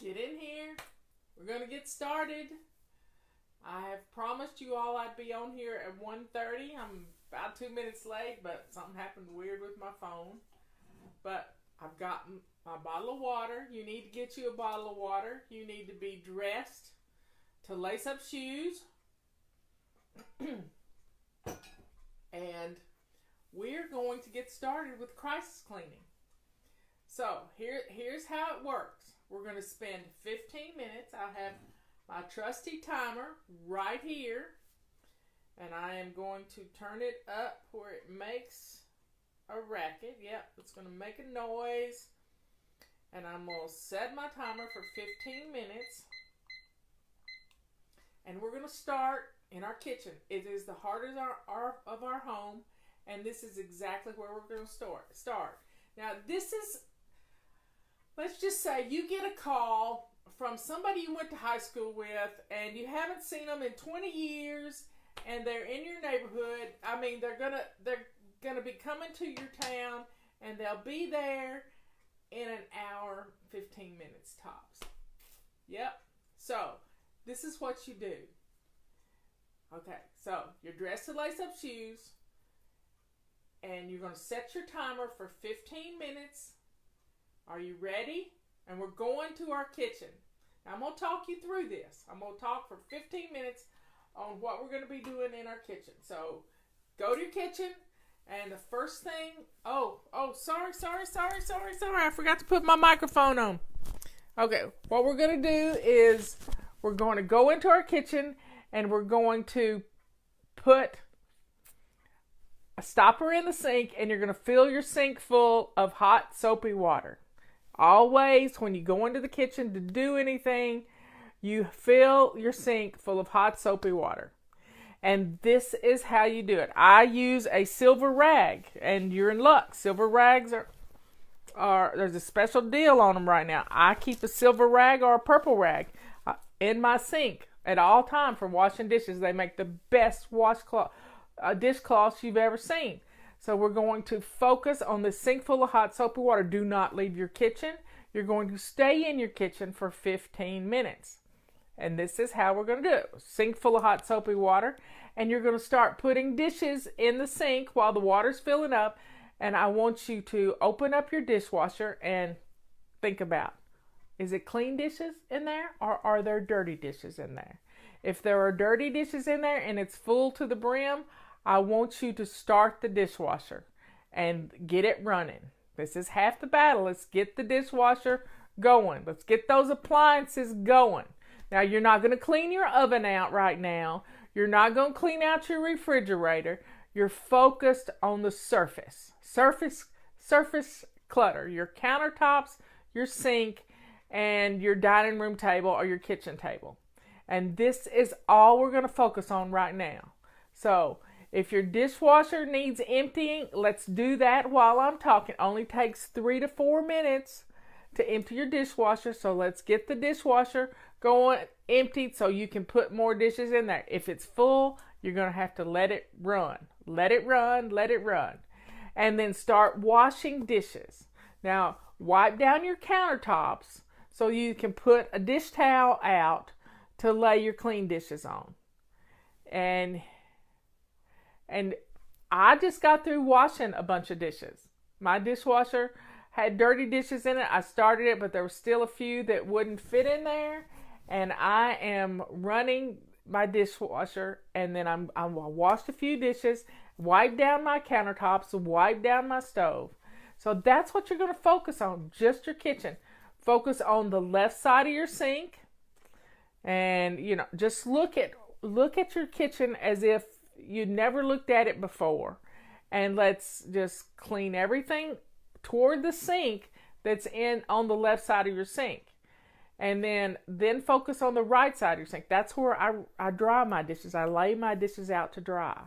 Get in here. We're going to get started. I have promised you all I'd be on here at 1:30. I'm about 2 minutes late, but something happened weird with my phone. But I've got my bottle of water. You need to get you a bottle of water. You need to be dressed to lace up shoes. And we're going to get started with crisis cleaning. So here's how it works. We're going to spend 15 minutes. I have my trusty timer right here, and I am going to turn it up where it makes a racket. Yep, it's going to make a noise, and I'm going to set my timer for 15 minutes, and we're going to start in our kitchen. It is the heart of our home, and this is exactly where we're going to start. Now, this is, let's just say you get a call from somebody you went to high school with, and you haven't seen them in 20 years, and they're in your neighborhood. I mean, they're gonna be coming to your town, and they'll be there in an hour, 15 minutes tops. Yep. So this is what you do. Okay. So you're dressed to lace up shoes, and you're gonna set your timer for 15 minutes. Are you ready? And we're going to our kitchen. Now, I'm going to talk you through this. I'm going to talk for 15 minutes on what we're going to be doing in our kitchen. So, go to your kitchen, and the first thing... sorry. I forgot to put my microphone on. Okay, what we're going to do is we're going to go into our kitchen, and we're going to put a stopper in the sink, and you're going to fill your sink full of hot, soapy water. Always, when you go into the kitchen to do anything, you fill your sink full of hot, soapy water. And this is how you do it. I use a silver rag, and you're in luck. Silver rags are there's a special deal on them right now. I keep a silver rag or a purple rag in my sink at all time for washing dishes. They make the best dishcloths you've ever seen. So we're going to focus on the sink full of hot soapy water. Do not leave your kitchen. You're going to stay in your kitchen for 15 minutes. And this is how we're going to do it. Sink full of hot soapy water. And you're going to start putting dishes in the sink while the water's filling up. And I want you to open up your dishwasher and think about, is it clean dishes in there, or are there dirty dishes in there? If there are dirty dishes in there and it's full to the brim, I want you to start the dishwasher and get it running. This is half the battle. Let's get the dishwasher going. Let's get those appliances going. Now, you're not going to clean your oven out right now. You're not going to clean out your refrigerator. You're focused on the surface. Surface clutter. Your countertops, your sink, and your dining room table or your kitchen table. And this is all we're going to focus on right now. So, if your dishwasher needs emptying, let's do that while I'm talking. It only takes 3 to 4 minutes to empty your dishwasher. So let's get the dishwasher going emptied so you can put more dishes in there. If it's full, you're going to have to let it run. Let it run. And then start washing dishes. Now, wipe down your countertops so you can put a dish towel out to lay your clean dishes on. And I just got through washing a bunch of dishes. My dishwasher had dirty dishes in it. I started it, but there were still a few that wouldn't fit in there. And I am running my dishwasher, and then I washed a few dishes, wiped down my countertops, wiped down my stove. So that's what you're going to focus on, just your kitchen. Focus on the left side of your sink, and just look at your kitchen as if you never looked at it before, and let's just clean everything toward the sink that's on the left side of your sink, and then focus on the right side of your sink. That's where I dry my dishes. I lay my dishes out to dry.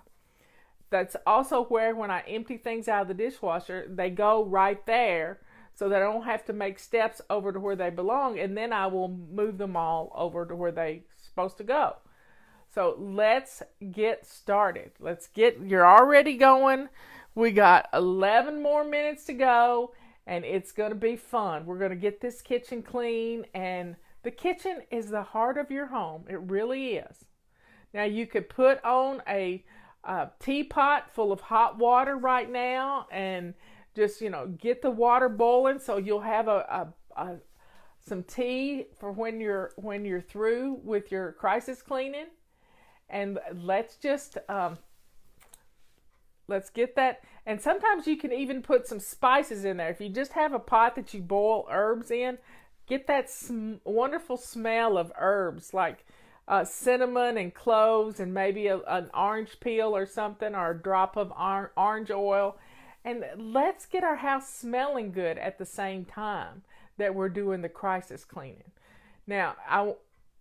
That's also where, when I empty things out of the dishwasher, they go right there so that I don't have to make steps over to where they belong, and then I will move them all over to where they're supposed to go. So let's get started. You're already going. We got 11 more minutes to go, and it's going to be fun. We're going to get this kitchen clean and The kitchen is the heart of your home. It really is. Now you could put on a teapot full of hot water right now and just, get the water boiling so you'll have some tea for when you're through with your crisis cleaning. And let's get that. And sometimes you can even put some spices in there. If you just have a pot that you boil herbs in, get that wonderful smell of herbs like cinnamon and cloves and maybe an orange peel or something, or a drop of orange oil. And let's get our house smelling good at the same time that we're doing the crisis cleaning. Now,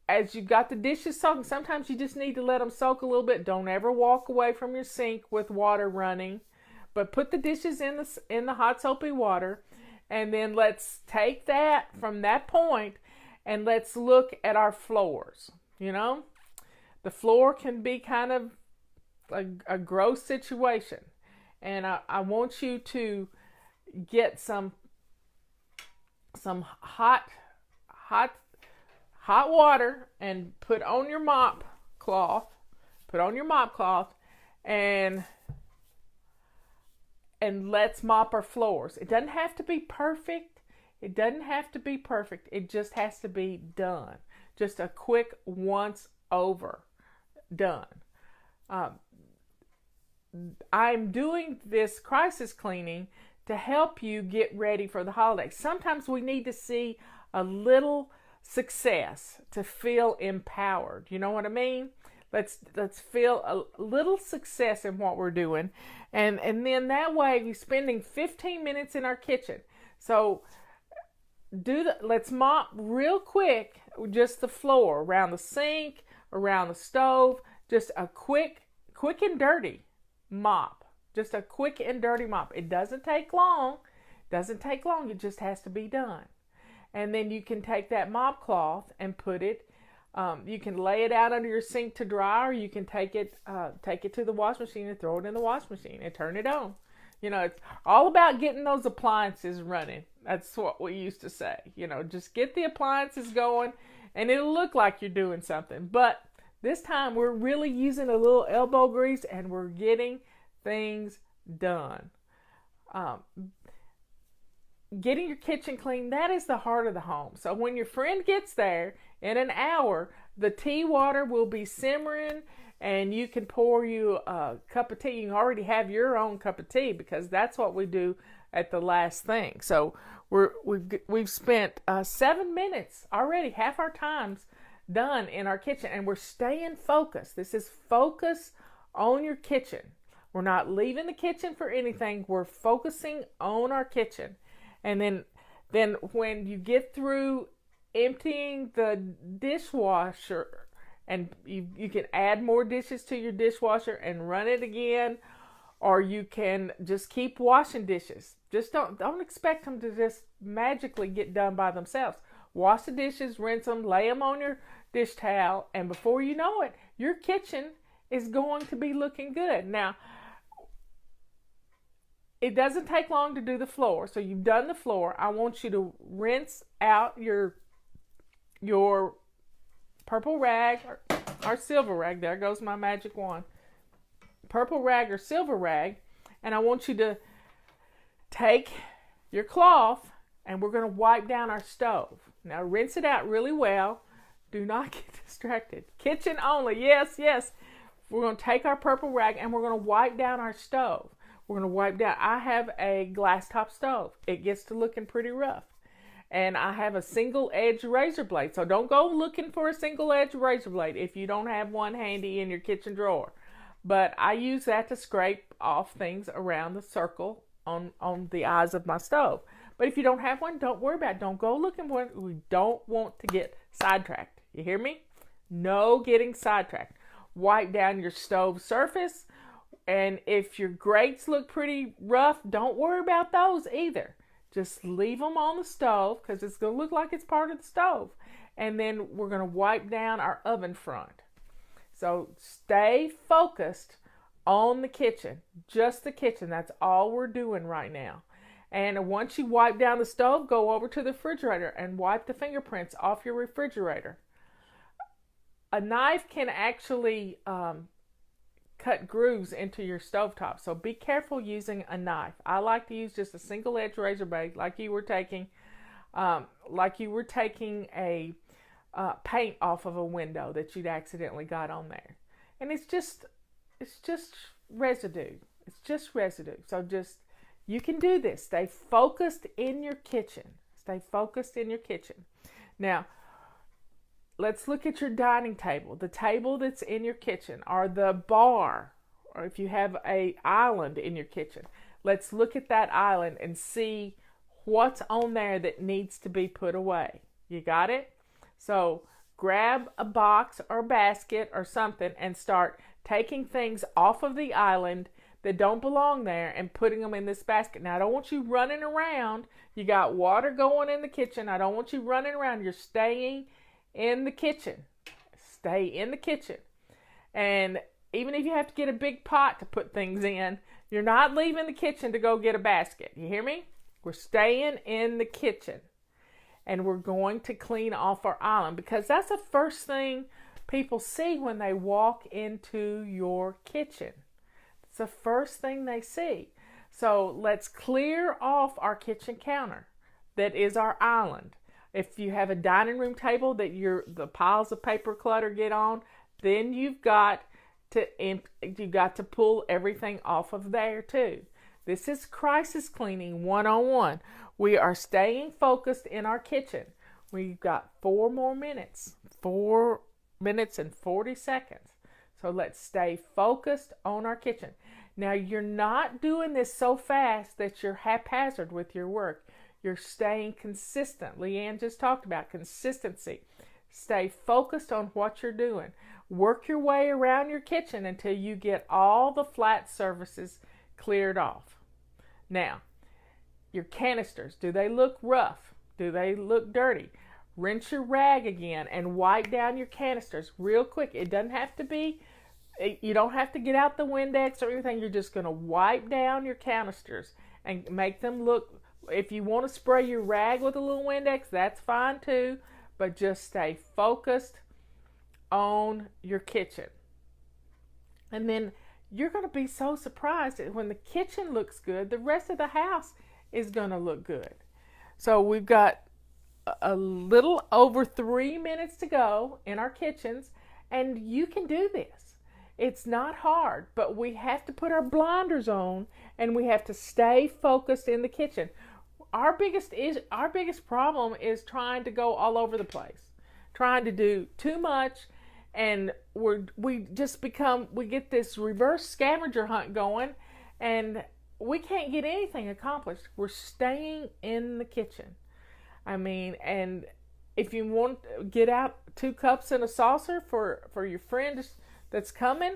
as you got the dishes soaking, sometimes you just need to let them soak a little bit. Don't ever walk away from your sink with water running, but put the dishes in the hot soapy water, and then let's take that from that point and let's look at our floors. The floor can be kind of a gross situation, and I want you to get some hot water and put on your mop cloth. And let's mop our floors. It doesn't have to be perfect. It just has to be done. Just a quick once over. Done. I'm doing this crisis cleaning to help you get ready for the holidays. Sometimes we need to see a little success to feel empowered. You know what I mean? Let's feel a little success in what we're doing, and then that way we're spending 15 minutes in our kitchen. So let's mop real quick, just the floor, around the sink, around the stove, just a quick and dirty mop. Just a quick and dirty mop. It doesn't take long. It just has to be done. And then you can take that mop cloth and put it, you can lay it out under your sink to dry, or you can take it to the wash machine and throw it in the wash machine and turn it on. It's all about getting those appliances running. That's what we used to say. Just get the appliances going and it'll look like you're doing something. But this time we're really using a little elbow grease and we're getting things done. Getting your kitchen clean, that is the heart of the home. So when your friend gets there in an hour, the tea water will be simmering and you can pour you a cup of tea. You can already have your own cup of tea because that's what we do at the last thing. So we've spent 7 minutes already, half our time's done in our kitchen, and we're staying focused. This is focus on your kitchen. We're not leaving the kitchen for anything. We're focusing on our kitchen. And then when you get through emptying the dishwasher, and you can add more dishes to your dishwasher and run it again, or you can just keep washing dishes. Just don't expect them to just magically get done by themselves. Wash the dishes, rinse them, lay them on your dish towel, and before you know it, your kitchen is going to be looking good. Now, it doesn't take long to do the floor. So you've done the floor. I want you to rinse out your purple rag or silver rag. There goes my magic wand. Purple rag or silver rag. And I want you to take your cloth and we're going to wipe down our stove. Now rinse it out really well. Do not get distracted. Kitchen only. Yes. We're going to take our purple rag and we're going to wipe down our stove. We're going to wipe down. I have a glass top stove. It gets to looking pretty rough. And I have a single edge razor blade. So don't go looking for a single edge razor blade if you don't have one handy in your kitchen drawer. But I use that to scrape off things around the circle on the eyes of my stove. But if you don't have one, don't worry about it. Don't go looking for it. We don't want to get sidetracked. You hear me? No getting sidetracked. Wipe down your stove surface. And if your grates look pretty rough, don't worry about those either. Just leave them on the stove because it's going to look like it's part of the stove. And then we're going to wipe down our oven front. So stay focused on the kitchen, just the kitchen. That's all we're doing right now. And once you wipe down the stove, go over to the refrigerator and wipe the fingerprints off your refrigerator. A knife can actually cut grooves into your stovetop, so be careful using a knife. I like to use just a single edge razor blade, like you were taking a paint off of a window that you'd accidentally got on there. And it's just residue. It's just residue. So you can do this. Stay focused in your kitchen. Stay focused in your kitchen. Now, let's look at your dining table. The table that's in your kitchen, or the bar, or if you have an island in your kitchen. Let's look at that island and see what's on there that needs to be put away. You got it? So grab a box or basket or something and start taking things off of the island that don't belong there and putting them in this basket. Now, I don't want you running around. You got water going in the kitchen. I don't want you running around. You're staying in the kitchen. Stay in the kitchen. And even if you have to get a big pot to put things in, you're not leaving the kitchen to go get a basket. You hear me? We're staying in the kitchen. And we're going to clean off our island, because that's the first thing people see when they walk into your kitchen. It's the first thing they see. So let's clear off our kitchen counter that is our island. If you have a dining room table that the piles of paper clutter get on, then you've got to pull everything off of there too. This is crisis cleaning 101. We are staying focused in our kitchen. We've got 4 more minutes. 4 minutes and 40 seconds. So let's stay focused on our kitchen. Now, you're not doing this so fast that you're haphazard with your work. You're staying consistent. Leanne just talked about consistency. Stay focused on what you're doing. Work your way around your kitchen until you get all the flat surfaces cleared off. Now, your canisters, do they look rough? Do they look dirty? Rinse your rag again and wipe down your canisters real quick. It doesn't have to be, you don't have to get out the Windex or anything. You're just going to wipe down your canisters and make them look, if you want to spray your rag with a little Windex, that's fine too. But just stay focused on your kitchen. And then you're going to be so surprised that when the kitchen looks good, the rest of the house is going to look good. So we've got a little over 3 minutes to go in our kitchens, and you can do this. It's not hard, but we have to put our blinders on and we have to stay focused in the kitchen. Our biggest problem is trying to go all over the place, trying to do too much, and we get this reverse scavenger hunt going, and we can't get anything accomplished. We're staying in the kitchen. I mean, and if you want to get out 2 cups and a saucer for your friend that's coming,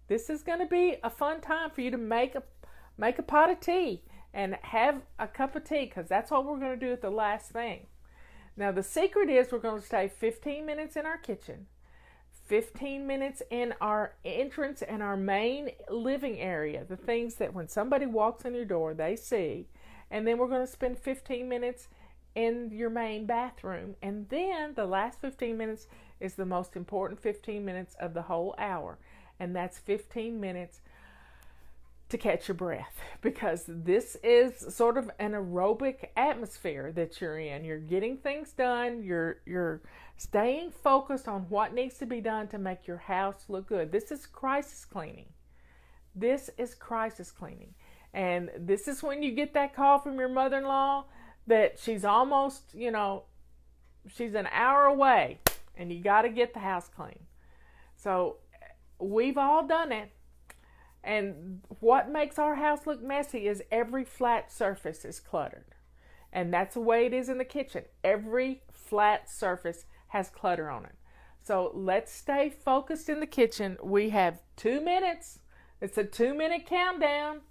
this is going to be a fun time for you to make a pot of tea and have a cup of tea, because that's what we're going to do at the last thing. Now, the secret is we're going to stay 15 minutes in our kitchen, 15 minutes in our entrance and our main living area, the things that when somebody walks in your door, they see. And then we're going to spend 15 minutes in your main bathroom. And then the last 15 minutes is the most important 15 minutes of the whole hour. And that's 15 minutes to catch your breath, because this is sort of an aerobic atmosphere that you're in. You're getting things done. You're staying focused on what needs to be done to make your house look good. This is crisis cleaning. This is crisis cleaning. And this is when you get that call from your mother-in-law that she's almost, she's an hour away and you got to get the house clean. So we've all done it. And what makes our house look messy is every flat surface is cluttered. And that's the way it is in the kitchen. Every flat surface has clutter on it. So let's stay focused in the kitchen. We have 2 minutes. It's a 2-minute countdown.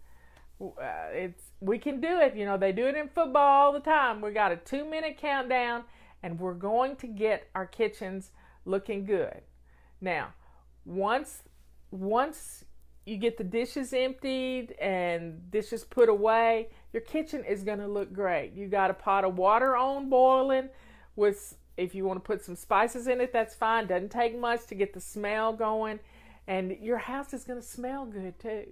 We can do it. They do it in football all the time. We got a 2-minute countdown, and we're going to get our kitchens looking good. Now, once you get the dishes emptied and dishes put away, your kitchen is going to look great. You got a pot of water on boiling with, if you want to put some spices in it, that's fine. Doesn't take much to get the smell going. And your house is going to smell good too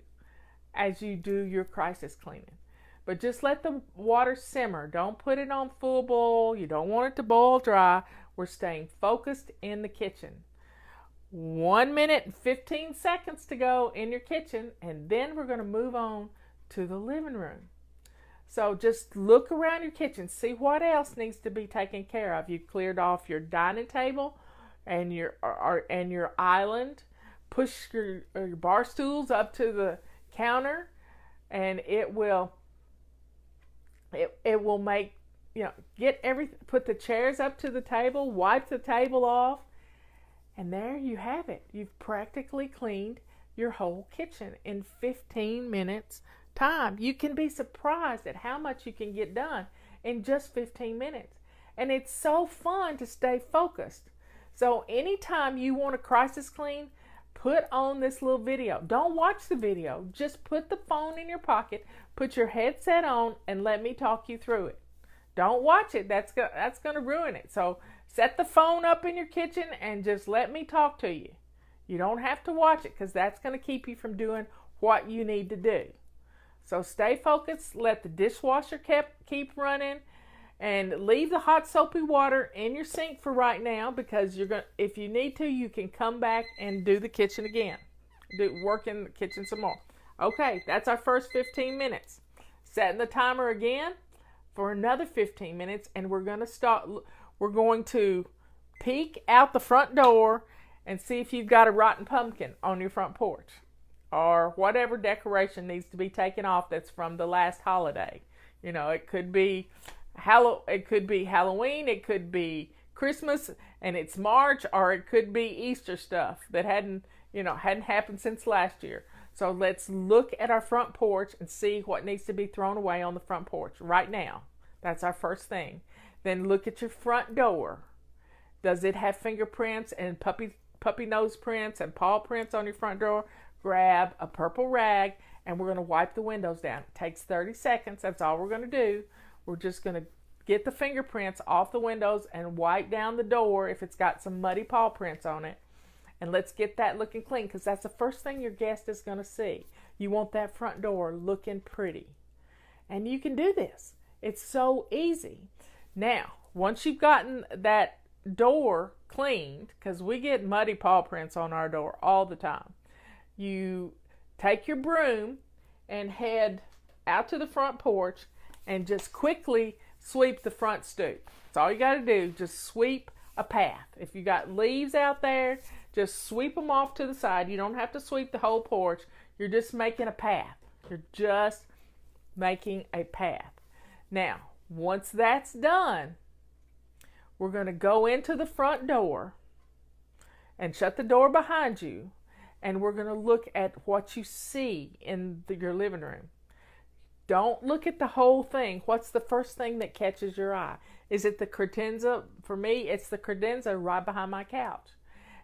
as you do your crisis cleaning. But just let the water simmer. Don't put it on full boil. You don't want it to boil dry. We're staying focused in the kitchen. 1 minute and 15 seconds to go in your kitchen, and then we're going to move on to the living room. So just look around your kitchen, see what else needs to be taken care of. You cleared off your dining table and your island. Push your bar stools up to the counter, and it will make, get everything. Put the chairs up to the table, wipe the table off. And there you have it. You've practically cleaned your whole kitchen in 15 minutes time. You can be surprised at how much you can get done in just 15 minutes. And it's so fun to stay focused. So anytime you want a crisis clean, put on this little video. Don't watch the video. Just put the phone in your pocket, put your headset on, and let me talk you through it. Don't watch it. That's going to ruin it. So set the phone up in your kitchen and just let me talk to you. You don't have to watch it because that's going to keep you from doing what you need to do. So stay focused. Let the dishwasher keep running, and leave the hot soapy water in your sink for right now, because if you need to, you can come back and do the kitchen again. Work in the kitchen some more. Okay, that's our first 15 minutes. Setting the timer again for another 15 minutes, and we're going to peek out the front door and see if you've got a rotten pumpkin on your front porch, or whatever decoration needs to be taken off that's from the last holiday. It could be Halloween, it could be Christmas and it's March, or it could be Easter stuff that hadn't happened since last year. So let's look at our front porch and see what needs to be thrown away on the front porch right now. That's our first thing. Then look at your front door. Does it have fingerprints and puppy nose prints and paw prints on your front door? Grab a purple rag and we're going to wipe the windows down. It takes 30 seconds. That's all we're going to do. We're just going to get the fingerprints off the windows and wipe down the door if it's got some muddy paw prints on it. And let's get that looking clean, because that's the first thing your guest is going to see. You want that front door looking pretty. And you can do this. It's so easy. Now, once you've gotten that door cleaned, because we get muddy paw prints on our door all the time, you take your broom and head out to the front porch and just quickly sweep the front stoop. That's all you got to do. Just sweep a path. If you got leaves out there, just sweep them off to the side. You don't have to sweep the whole porch. You're just making a path. You're just making a path. Now, once that's done, we're going to go into the front door and shut the door behind you, and we're going to look at what you see in your living room. Don't look at the whole thing. What's the first thing that catches your eye? Is it the credenza? For me, it's the credenza right behind my couch.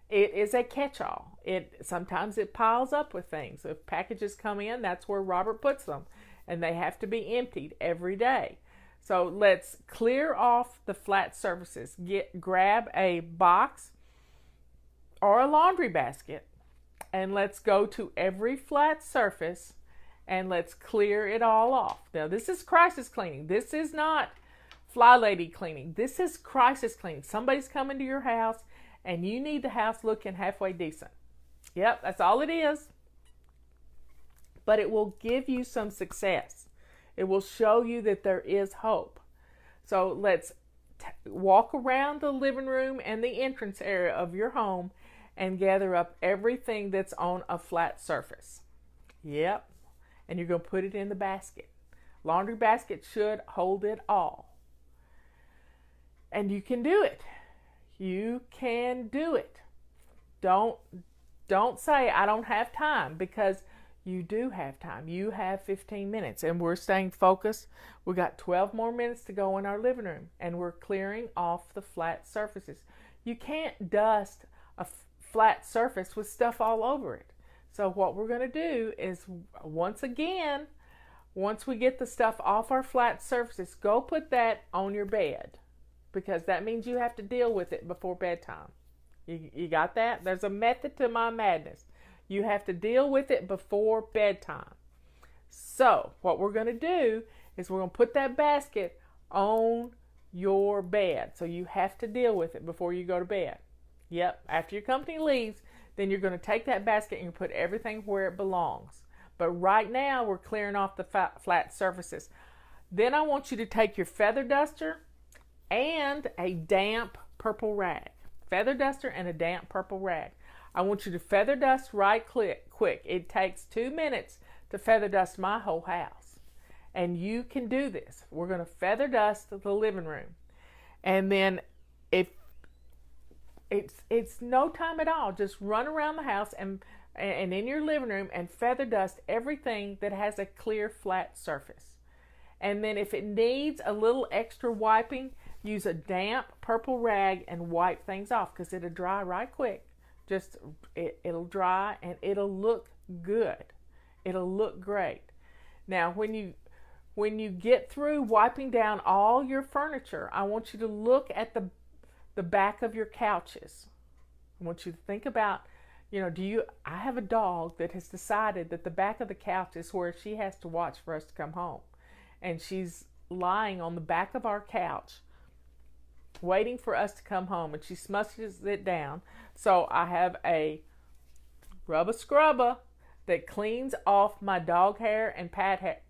It is a catch-all. Sometimes it piles up with things. If packages come in, that's where Robert puts them, and they have to be emptied every day. So let's clear off the flat surfaces. Grab a box or a laundry basket, and let's go to every flat surface and let's clear it all off. Now, this is crisis cleaning. This is not fly lady cleaning. This is crisis cleaning. Somebody's coming to your house and you need the house looking halfway decent. Yep, that's all it is. But it will give you some success. It will show you that there is hope. So let's walk around the living room and the entrance area of your home and gather up everything that's on a flat surface. Yep. And you're going to put it in the basket. Laundry basket should hold it all. And you can do it. You can do it. Don't say I don't have time, because you do have time. You have 15 minutes and we're staying focused. We got 12 more minutes to go in our living room and we're clearing off the flat surfaces. You can't dust a flat surface with stuff all over it. So what we're going to do is, once again, once we get the stuff off our flat surfaces, go put that on your bed, because that means you have to deal with it before bedtime. You got that? There's a method to my madness. You have to deal with it before bedtime. So what we're going to do is we're going to put that basket on your bed. So you have to deal with it before you go to bed. Yep, after your company leaves, then you're going to take that basket and you put everything where it belongs. But right now we're clearing off the flat surfaces. Then I want you to take your feather duster and a damp purple rag. Feather duster and a damp purple rag. I want you to feather dust right quick. It takes 2 minutes to feather dust my whole house. And you can do this. We're going to feather dust the living room. And then if it's no time at all, just run around the house and in your living room and feather dust everything that has a clear flat surface. And then if it needs a little extra wiping, use a damp purple rag and wipe things off, because it'll dry right quick. Just it'll dry and it'll look good. It'll look great. Now when you get through wiping down all your furniture, I want you to look at the back of your couches. I want you to think about, I have a dog that has decided that the back of the couch is where she has to watch for us to come home. And she's lying on the back of our couch waiting for us to come home, and she smushes it down. So I have a rubber scrubber that cleans off my dog hair and pet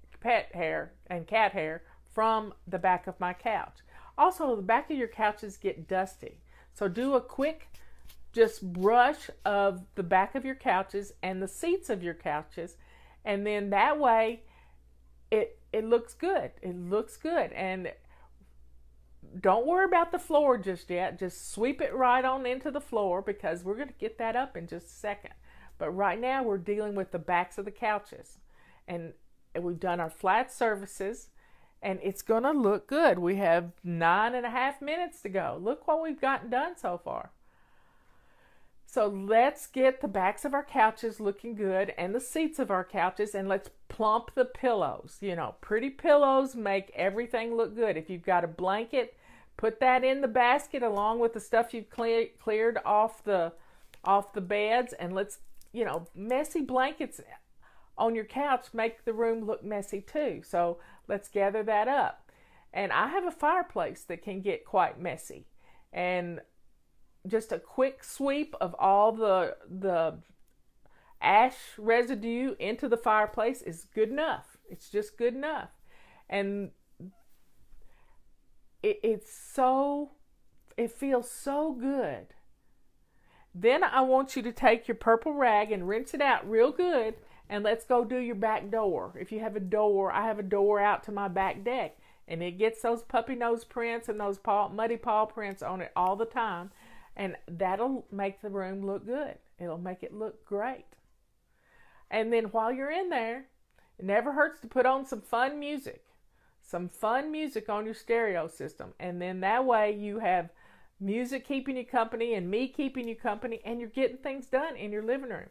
hair and cat hair from the back of my couch. Also, the back of your couches get dusty. So do a quick just brush of the back of your couches and the seats of your couches, and then that way it looks good. It looks good. And don't worry about the floor just yet. Just sweep it right on into the floor, because we're going to get that up in just a second. But right now we're dealing with the backs of the couches. And we've done our flat surfaces, and it's going to look good. We have 9.5 minutes to go. Look what we've gotten done so far. So let's get the backs of our couches looking good and the seats of our couches, and let's plump the pillows. Pretty pillows make everything look good. If you've got a blanket, put that in the basket along with the stuff you've cleared off the beds, and let's, messy blankets on your couch make the room look messy too. So let's gather that up. And I have a fireplace that can get quite messy, and just a quick sweep of all the ash residue into the fireplace is good enough. It's just good enough. And it feels so good. Then I want you to take your purple rag and rinse it out real good, and let's go do your back door. If you have a door, I have a door out to my back deck, and it gets those puppy nose prints and those muddy paw prints on it all the time. And that'll make the room look good. It'll make it look great. And then while you're in there, it never hurts to put on some fun music. Some fun music on your stereo system. And then that way you have music keeping you company and me keeping you company, and you're getting things done in your living room.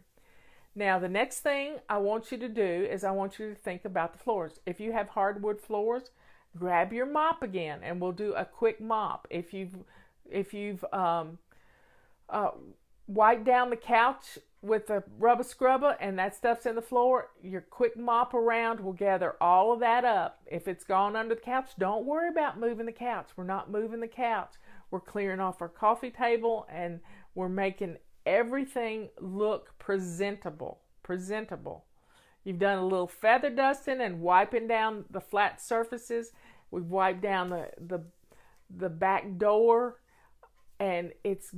Now, the next thing I want you to do is I want you to think about the floors. If you have hardwood floors, grab your mop again, and we'll do a quick mop. If you've wipe down the couch with a rubber scrubber and that stuff's in the floor, your quick mop around will gather all of that up. If it's gone under the couch, don't worry about moving the couch. We're not moving the couch. We're clearing off our coffee table, and we're making everything look presentable. You've done a little feather dusting and wiping down the flat surfaces. We've wiped down the back door, and it's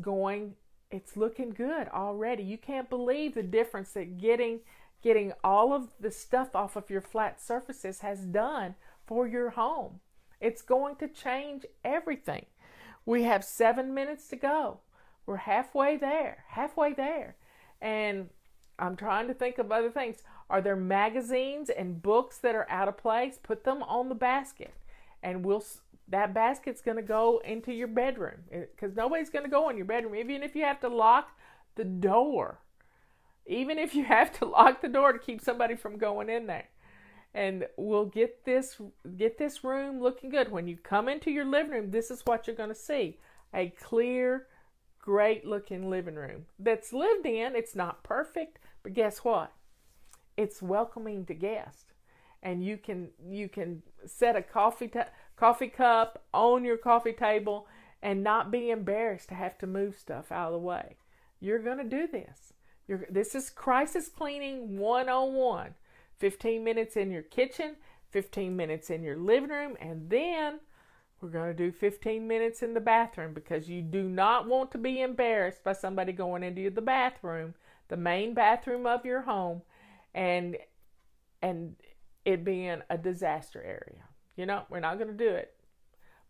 looking good already. You can't believe the difference that getting all of the stuff off of your flat surfaces has done for your home. It's going to change everything. We have 7 minutes to go. We're halfway there. And I'm trying to think of other things. Are there magazines and books that are out of place? Put them on the basket, and that basket's going to go into your bedroom, because nobody's going to go in your bedroom. Even if you have to lock the door, even if you have to lock the door to keep somebody from going in there. And we'll get this room looking good. When you come into your living room, this is what you're going to see. A clear, great looking living room that's lived in. It's not perfect, but guess what? It's welcoming to guests. And you can set a coffee cup on your coffee table and not be embarrassed to have to move stuff out of the way. You're going to do this. This is crisis cleaning 101. 15 minutes in your kitchen, 15 minutes in your living room, and then we're going to do 15 minutes in the bathroom, because you do not want to be embarrassed by somebody going into the bathroom, the main bathroom of your home, and it being a disaster area. We're not going to do it.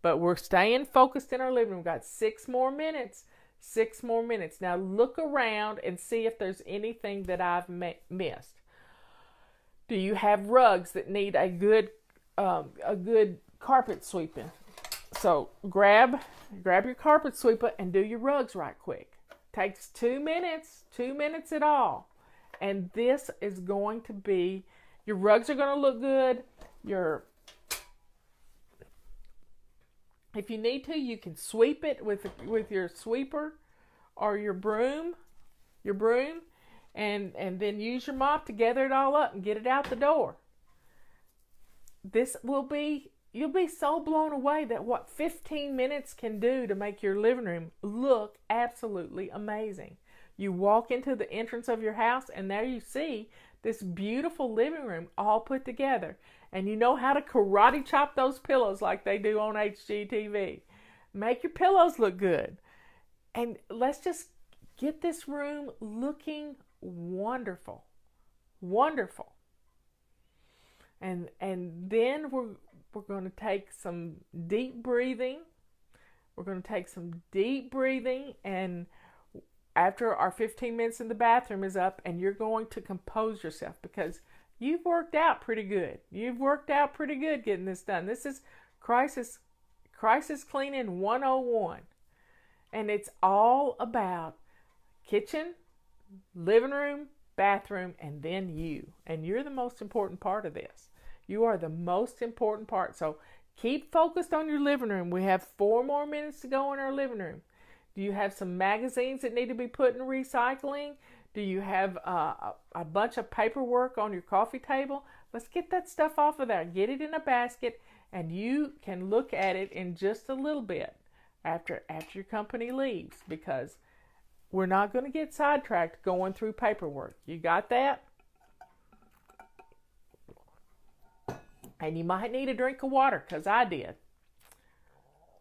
But we're staying focused in our living room. We've got 6 more minutes. 6 more minutes. Now look around and see if there's anything that I've missed. Do you have rugs that need a good carpet sweeping? So grab your carpet sweeper and do your rugs right quick. Takes 2 minutes, 2 minutes at all. And this is going to be, your rugs are going to look good. If you need to, you can sweep it with your sweeper or your broom, and then use your mop to gather it all up and get it out the door. You'll be so blown away that what 15 minutes can do to make your living room look absolutely amazing. You walk into the entrance of your house and there you see this beautiful living room all put together. And you know how to karate chop those pillows like they do on HGTV. Make your pillows look good. And let's just get this room looking wonderful. Wonderful. And then we're going to take some deep breathing. We're going to take some deep breathing, and after our 15 minutes in the bathroom is up, and you're going to compose yourself, because you've worked out pretty good. You've worked out pretty good getting this done. This is crisis cleaning 101. And it's all about kitchen, living room, bathroom, and then you. And you're the most important part of this. You are the most important part. So keep focused on your living room. We have 4 more minutes to go in our living room. Do you have some magazines that need to be put in recycling? Do you have a bunch of paperwork on your coffee table? Let's get that stuff off of there. Get it in a basket, and you can look at it in just a little bit after your company leaves, because we're not going to get sidetracked going through paperwork. You got that? And you might need a drink of water, because I did.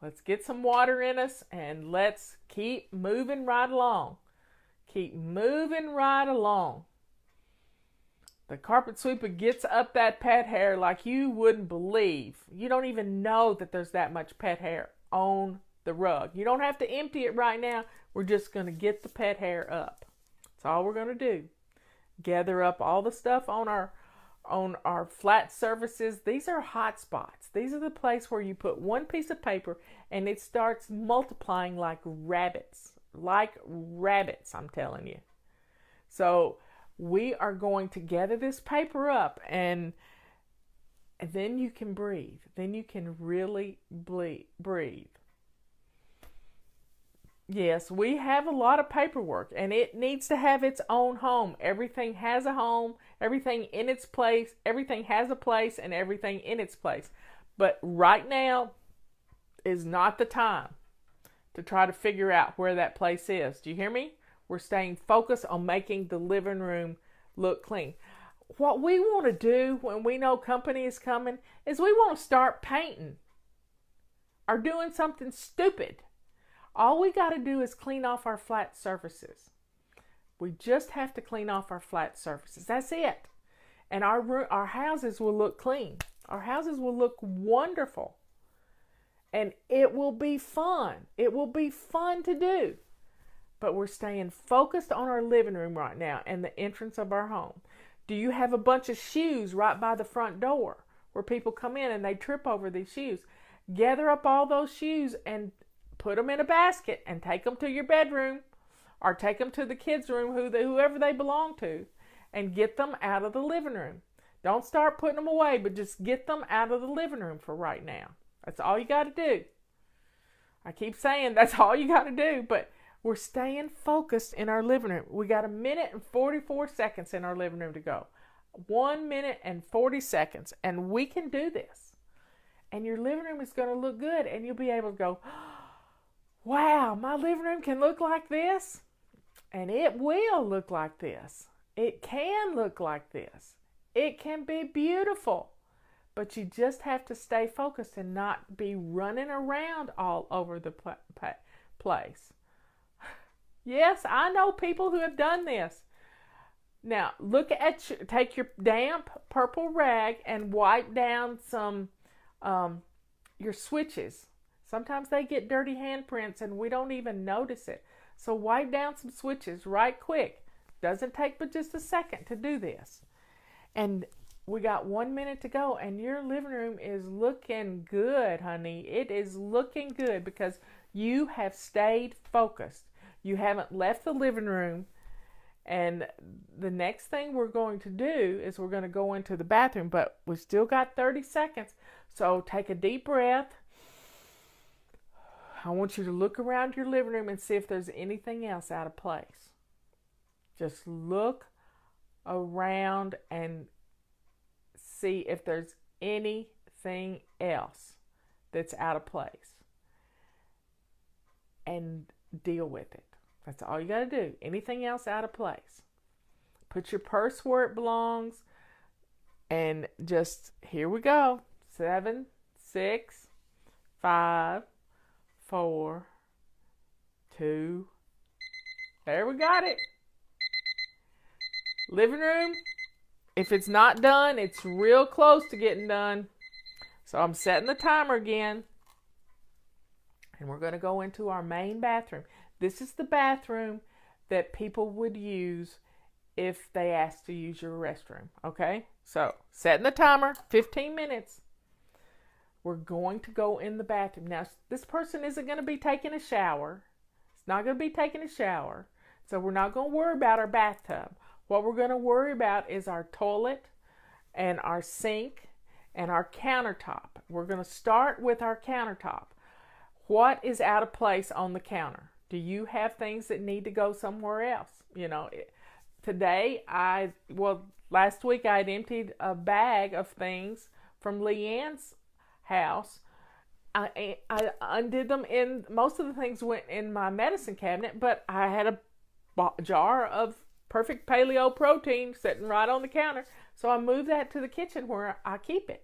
Let's get some water in us, and let's keep moving right along. Keep moving right along. The carpet sweeper gets up that pet hair like you wouldn't believe. You don't even know that there's that much pet hair on the rug. You don't have to empty it right now. We're just going to get the pet hair up. That's all we're going to do. Gather up all the stuff on our flat surfaces. These are hot spots. These are the place where you put one piece of paper and it starts multiplying like rabbits. Like rabbits, I'm telling you. So we are going to gather this paper up, and then you can breathe. Then you can really breathe. Yes, we have a lot of paperwork, and it needs to have its own home. Everything has a home, everything in its place, everything has a place, and everything in its place. But right now is not the time to try to figure out where that place is. Do you hear me? We're staying focused on making the living room look clean. What we want to do when we know company is coming is we want to start painting or doing something stupid. All we got to do is clean off our flat surfaces. We just have to clean off our flat surfaces. That's it. And our houses will look clean. Our houses will look wonderful. And it will be fun. It will be fun to do. But we're staying focused on our living room right now and the entrance of our home. Do you have a bunch of shoes right by the front door where people come in and they trip over these shoes? Gather up all those shoes and put them in a basket and take them to your bedroom or take them to the kids' room, whoever they belong to, and get them out of the living room. Don't start putting them away, but just get them out of the living room for right now. That's all you got to do. I keep saying that's all you got to do, but we're staying focused in our living room. We got 1 minute and 44 seconds in our living room to go. 1 minute and 40 seconds, and we can do this. And your living room is going to look good, and you'll be able to go, wow, my living room can look like this, and it will look like this. It can look like this. It can be beautiful, but you just have to stay focused and not be running around all over the place. Yes, I know people who have done this. Now, take your damp purple rag and wipe down some your switches. Sometimes they get dirty handprints and we don't even notice it. So wipe down some switches right quick. Doesn't take but just a second to do this. And we got 1 minute to go, and your living room is looking good, honey. It is looking good because you have stayed focused. You haven't left the living room. And the next thing we're going to do is we're going to go into the bathroom, but we still got 30 seconds. So take a deep breath. I want you to look around your living room and see if there's anything else out of place. Just look around and see if there's anything else that's out of place. And deal with it. That's all you got to do. Anything else out of place. Put your purse where it belongs. And just, here we go. 7, 6, 5, 4, 2. There we got it. Living room. If it's not done, it's real close to getting done. So I'm setting the timer again. And we're going to go into our main bathroom. This is the bathroom that people would use if they asked to use your restroom. Okay? So, setting the timer, 15 minutes. We're going to go in the bathroom. Now, this person isn't going to be taking a shower. It's not going to be taking a shower. So, we're not going to worry about our bathtub. What we're going to worry about is our toilet and our sink and our countertop. We're going to start with our countertop. What is out of place on the counter? Do you have things that need to go somewhere else? You know, today last week I had emptied a bag of things from Leanne's house. I undid them, in most of the things went in my medicine cabinet, but I had a jar of perfect paleo protein sitting right on the counter. So I moved that to the kitchen where I keep it.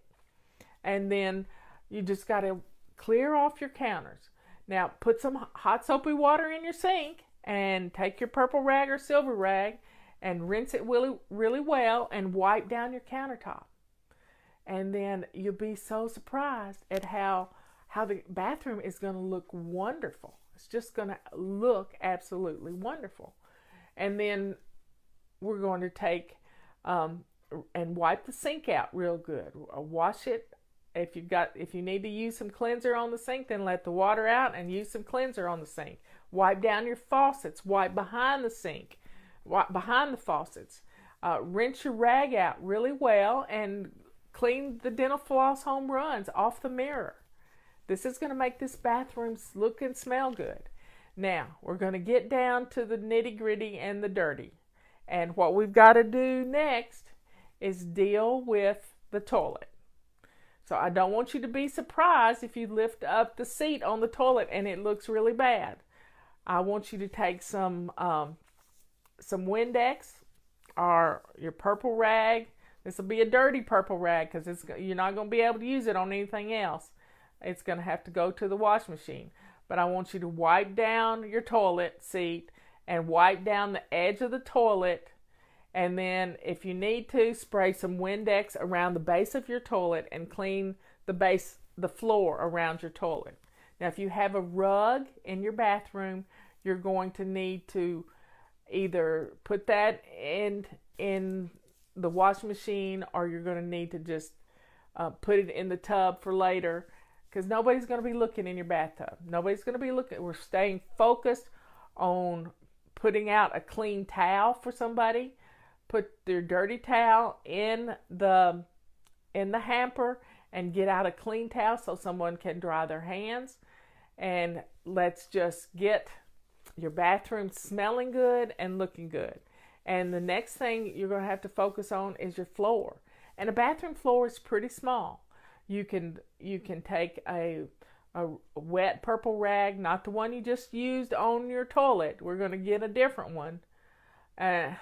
And then you just got to clear off your counters. Now put some hot soapy water in your sink and take your purple rag or silver rag and rinse it really, really well and wipe down your countertop. And then you'll be so surprised at how the bathroom is going to look wonderful. It's just going to look absolutely wonderful. And then we're going to take and wipe the sink out real good. Wash it. If you need to use some cleanser on the sink, then let the water out and use some cleanser on the sink. Wipe down your faucets. Wipe behind the sink. Wipe behind the faucets. Rinse your rag out really well and clean the dental floss home runs off the mirror. This is going to make this bathroom look and smell good. Now, we're going to get down to the nitty-gritty and the dirty. And what we've got to do next is deal with the toilet. So I don't want you to be surprised if you lift up the seat on the toilet and it looks really bad. I want you to take some Windex or your purple rag. This will be a dirty purple rag because you're not going to be able to use it on anything else. It's going to have to go to the wash machine. But I want you to wipe down your toilet seat and wipe down the edge of the toilet. And then if you need to, spray some Windex around the base of your toilet and clean the floor around your toilet. Now, if you have a rug in your bathroom, you're going to need to either put that in the washing machine, or you're going to need to just put it in the tub for later, because nobody's going to be looking in your bathtub. Nobody's going to be looking. We're staying focused on putting out a clean towel for somebody. Put their dirty towel in the hamper and get out a clean towel so someone can dry their hands. And let's just get your bathroom smelling good and looking good. And the next thing you're going to have to focus on is your floor. And a bathroom floor is pretty small. You can take a wet purple rag, not the one you just used on your toilet. We're going to get a different one. And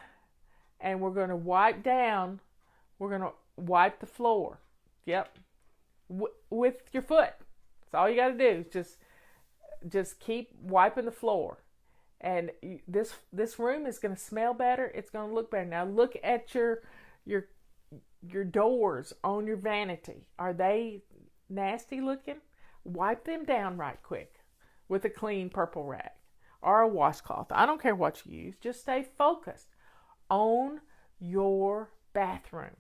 we're going to wipe down. We're going to wipe the floor. Yep. With your foot. That's all you got to do. Just keep wiping the floor. And this room is going to smell better. It's going to look better. Now look at your doors on your vanity. Are they nasty looking? Wipe them down right quick with a clean purple rag or a washcloth. I don't care what you use. Just stay focused on your bathroom.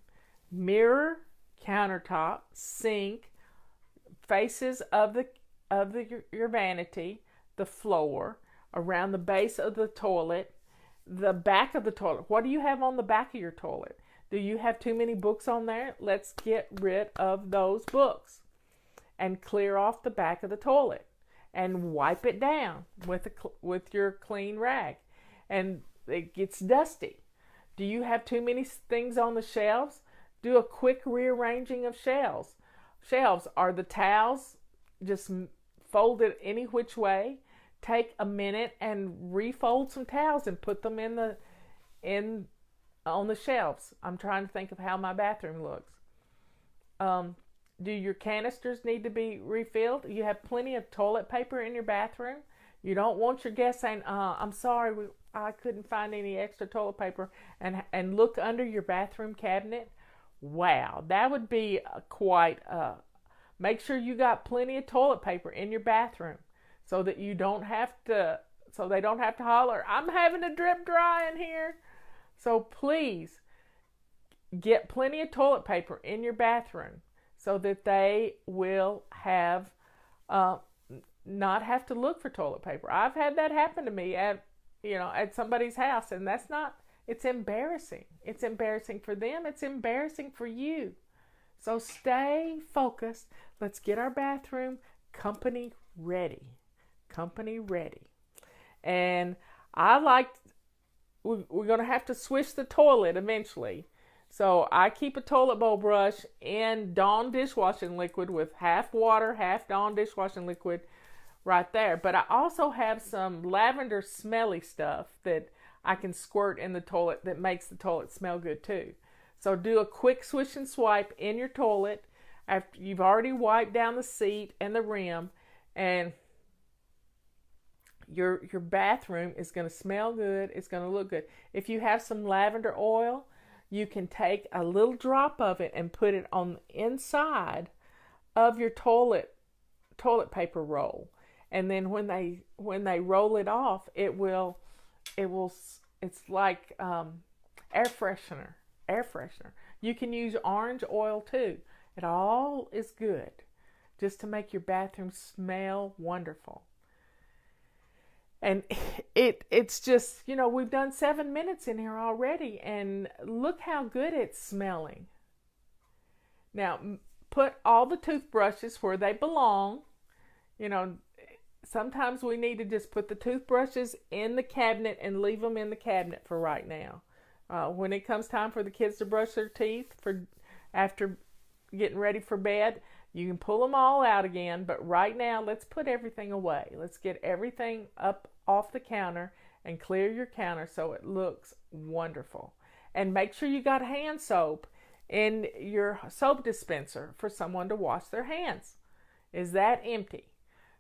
Mirror, countertop, sink, faces of your vanity, the floor, around the base of the toilet, the back of the toilet. What do you have on the back of your toilet? Do you have too many books on there? Let's get rid of those books and clear off the back of the toilet and wipe it down with your clean rag. And it gets dusty. Do you have too many things on the shelves? Do a quick rearranging of shelves. Are the towels just folded any which way? Take a minute and refold some towels and put them on the shelves. I'm trying to think of how my bathroom looks. Do your canisters need to be refilled? You have plenty of toilet paper in your bathroom. You don't want your guests saying, I'm sorry, I couldn't find any extra toilet paper, and look under your bathroom cabinet. Wow, that would be make sure you got plenty of toilet paper in your bathroom so that they don't have to holler, I'm having a drip dry in here. So please get plenty of toilet paper in your bathroom so that they will not have to look for toilet paper. I've had that happen to me at somebody's house, and it's embarrassing. It's embarrassing for them. It's embarrassing for you. So stay focused. Let's get our bathroom company ready. Company ready. And we're going to have to swish the toilet eventually. So I keep a toilet bowl brush in Dawn dishwashing liquid with half water, half Dawn dishwashing liquid right there. But I also have some lavender smelly stuff that I can squirt in the toilet that makes the toilet smell good too. So do a quick swish and swipe in your toilet after you've already wiped down the seat and the rim, and your bathroom is going to smell good. It's going to look good. If you have some lavender oil, you can take a little drop of it and put it on the inside of your toilet paper roll. And then when they roll it off, it's like air freshener. You can use orange oil too. It all is good just to make your bathroom smell wonderful. And it's just, we've done 7 minutes in here already, and look how good it's smelling. Now, put all the toothbrushes where they belong. Sometimes we need to just put the toothbrushes in the cabinet and leave them in the cabinet for right now. When it comes time for the kids to brush their teeth after getting ready for bed, you can pull them all out again. But right now, let's put everything away. Let's get everything up off the counter and clear your counter so it looks wonderful. And make sure you got hand soap in your soap dispenser for someone to wash their hands. Is that empty?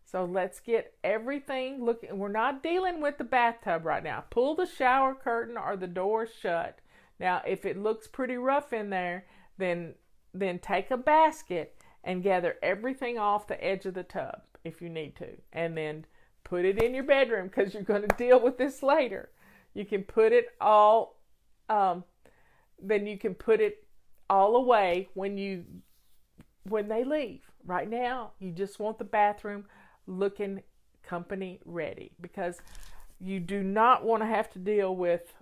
So let's get everything looking. We're not dealing with the bathtub right now. Pull the shower curtain or the door shut. Now, if it looks pretty rough in there, then take a basket and gather everything off the edge of the tub if you need to. And then put it in your bedroom because you're going to deal with this later. You can put it all, then you can put it all away when they leave. Right now, you just want the bathroom looking company ready, because You do not want to have to deal with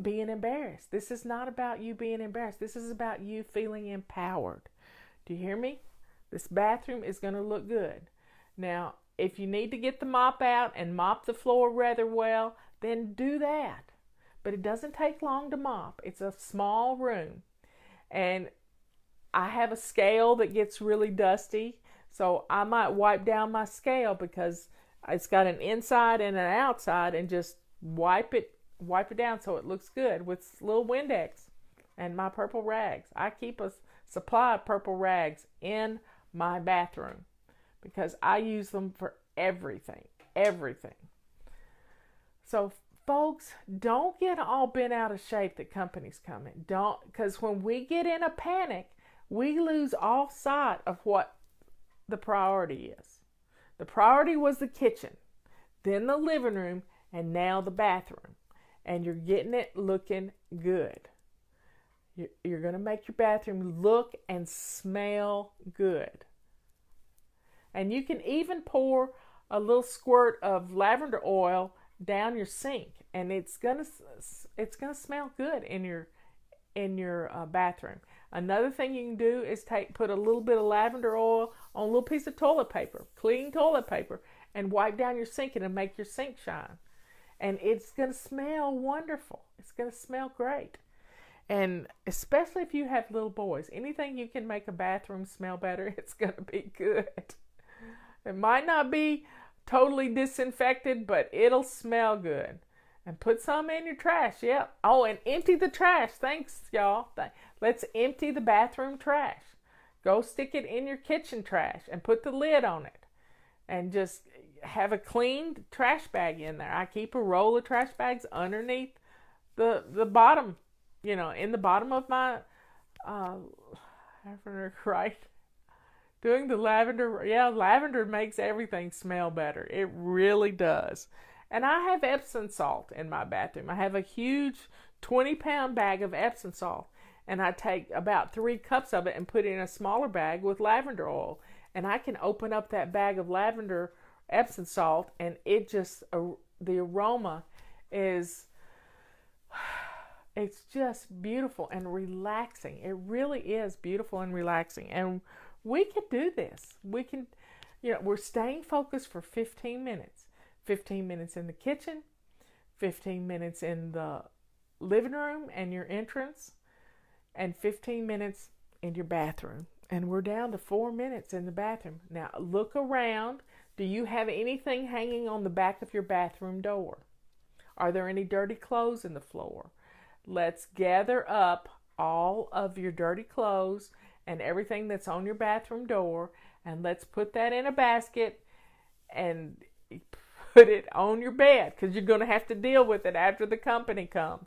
being embarrassed. This is not about you being embarrassed. This is about you feeling empowered. Do you hear me? This bathroom is going to look good. Now, if you need to get the mop out and mop the floor rather well, then do that. But it doesn't take long to mop. It's a small room. And I have a scale that gets really dusty, so I might wipe down my scale because it's got an inside and an outside, and just wipe it down so it looks good with little Windex and my purple rags. I keep a supply of purple rags in my bathroom because I use them for everything. So folks, don't get all bent out of shape that company's coming. Because when we get in a panic, we lose all sight of what the priority is. The priority was the kitchen, then the living room, and now the bathroom. And you're getting it looking good. You're going to make your bathroom look and smell good. And you can even pour a little squirt of lavender oil down your sink, and it's gonna smell good in your bathroom. Another thing you can do is put a little bit of lavender oil on a little piece of toilet paper, clean toilet paper, and wipe down your sink, and it'll make your sink shine. And it's gonna smell wonderful. It's gonna smell great. And especially if you have little boys, anything you can make a bathroom smell better, it's gonna be good. It might not be totally disinfected, but it'll smell good. And put some in your trash. Yep. Oh, and empty the trash. Thanks, y'all. Let's empty the bathroom trash. Go stick it in your kitchen trash and put the lid on it. And just have a clean trash bag in there. I keep a roll of trash bags underneath the bottom, in the bottom of my lavender, right? Doing the lavender, lavender makes everything smell better. It really does. And I have Epsom salt in my bathroom. I have a huge 20-pound bag of Epsom salt. And I take about 3 cups of it and put it in a smaller bag with lavender oil. And I can open up that bag of lavender Epsom salt, and it just, the aroma is, it's just beautiful and relaxing. It really is beautiful and relaxing. And we can do this. We can, we're staying focused for 15 minutes. 15 minutes in the kitchen, 15 minutes in the living room and your entrance, and 15 minutes in your bathroom. And we're down to 4 minutes in the bathroom. Now look around. Do you have anything hanging on the back of your bathroom door? Are there any dirty clothes in the floor? Let's gather up all of your dirty clothes and everything that's on your bathroom door, and let's put that in a basket and put it on your bed, because you're going to have to deal with it after the company comes.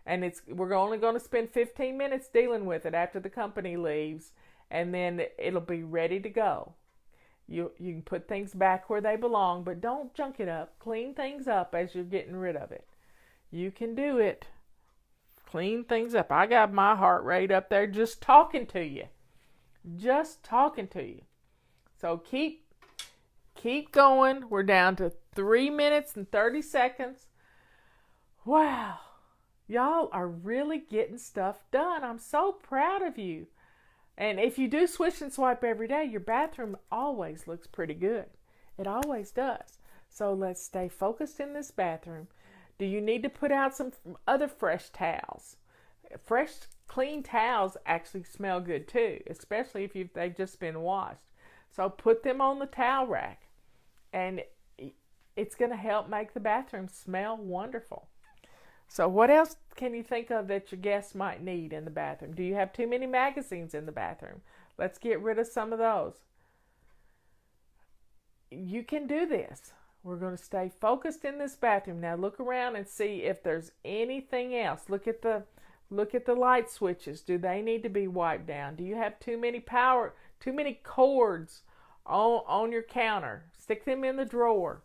And we're only going to spend 15 minutes dealing with it after the company leaves, and then it'll be ready to go. You can put things back where they belong, but don't junk it up. Clean things up as you're getting rid of it. You can do it. Clean things up. I got my heart rate up there just talking to you. Just talking to you. So keep going. We're down to 3 minutes and 30 seconds. Wow. Y'all are really getting stuff done. I'm so proud of you. And if you do swish and swipe every day, your bathroom always looks pretty good. It always does. So let's stay focused in this bathroom. Do you need to put out some other fresh towels? Fresh, clean towels actually smell good too, especially if they've just been washed. So put them on the towel rack, and it's going to help make the bathroom smell wonderful. So what else can you think of that your guests might need in the bathroom? Do you have too many magazines in the bathroom? Let's get rid of some of those. You can do this. We're going to stay focused in this bathroom. Now look around and see if there's anything else. Look at the light switches. Do they need to be wiped down? Do you have too many cords on your counter? Stick them in the drawer.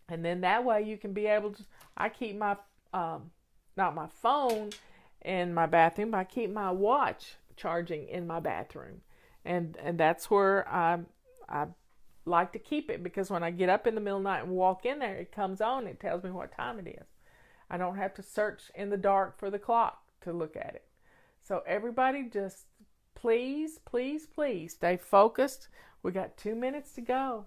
And then that way you can be able to, I keep my, not my phone in my bathroom, I keep my watch charging in my bathroom. And that's where I like to keep it because when I get up in the middle of the night and walk in there, it comes on. It tells me what time it is. I don't have to search in the dark for the clock to look at it. So everybody just please, please, please stay focused. We got 2 minutes to go.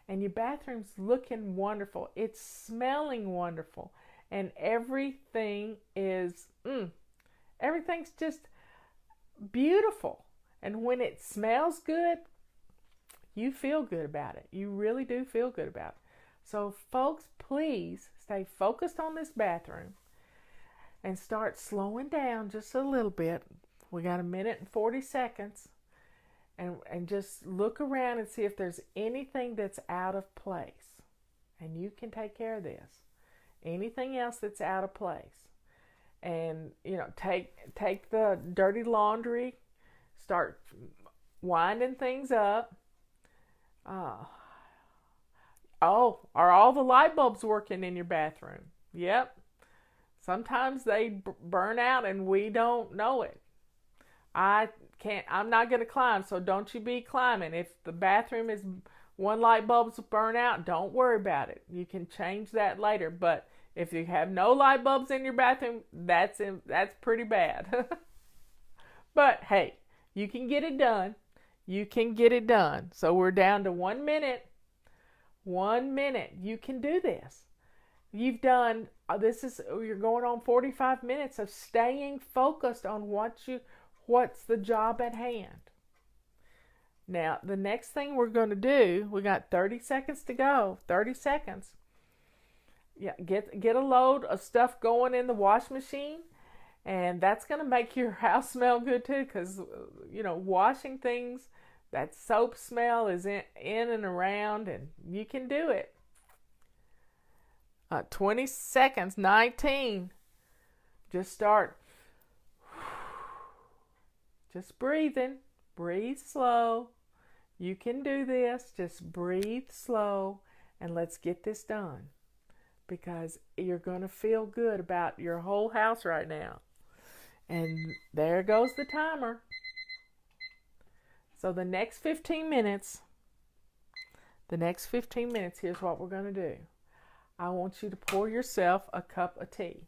And your bathroom's looking wonderful. It's smelling wonderful. And everything is, everything's just beautiful. And when it smells good, you feel good about it. You really do feel good about it. So folks, please stay focused on this bathroom and start slowing down just a little bit. We got 1 minute and 40 seconds. And just look around and see if there's anything that's out of place. And you can take care of this. Anything else that's out of place. And, take the dirty laundry, start winding things up. Are all the light bulbs working in your bathroom? Yep. Sometimes they burn out and we don't know it. I'm not going to climb, so don't you be climbing. If the bathroom is one light bulb's burn out, don't worry about it. You can change that later. But if you have no light bulbs in your bathroom, that's pretty bad. But hey, you can get it done. You can get it done. So we're down to 1 minute. 1 minute. You can do this. You've done, you're going on 45 minutes of staying focused on what's the job at hand. Now, the next thing we're going to do, we got 30 seconds to go. 30 seconds. Yeah, get a load of stuff going in the wash machine, and that's going to make your house smell good too, because, washing things, that soap smell is in and around, and you can do it. 20 seconds, 19. Just start. Just breathing. Breathe slow. You can do this. Just breathe slow, and let's get this done. Because you're going to feel good about your whole house right now. And there goes the timer. So the next 15 minutes, here's what we're going to do. I want you to pour yourself a cup of tea.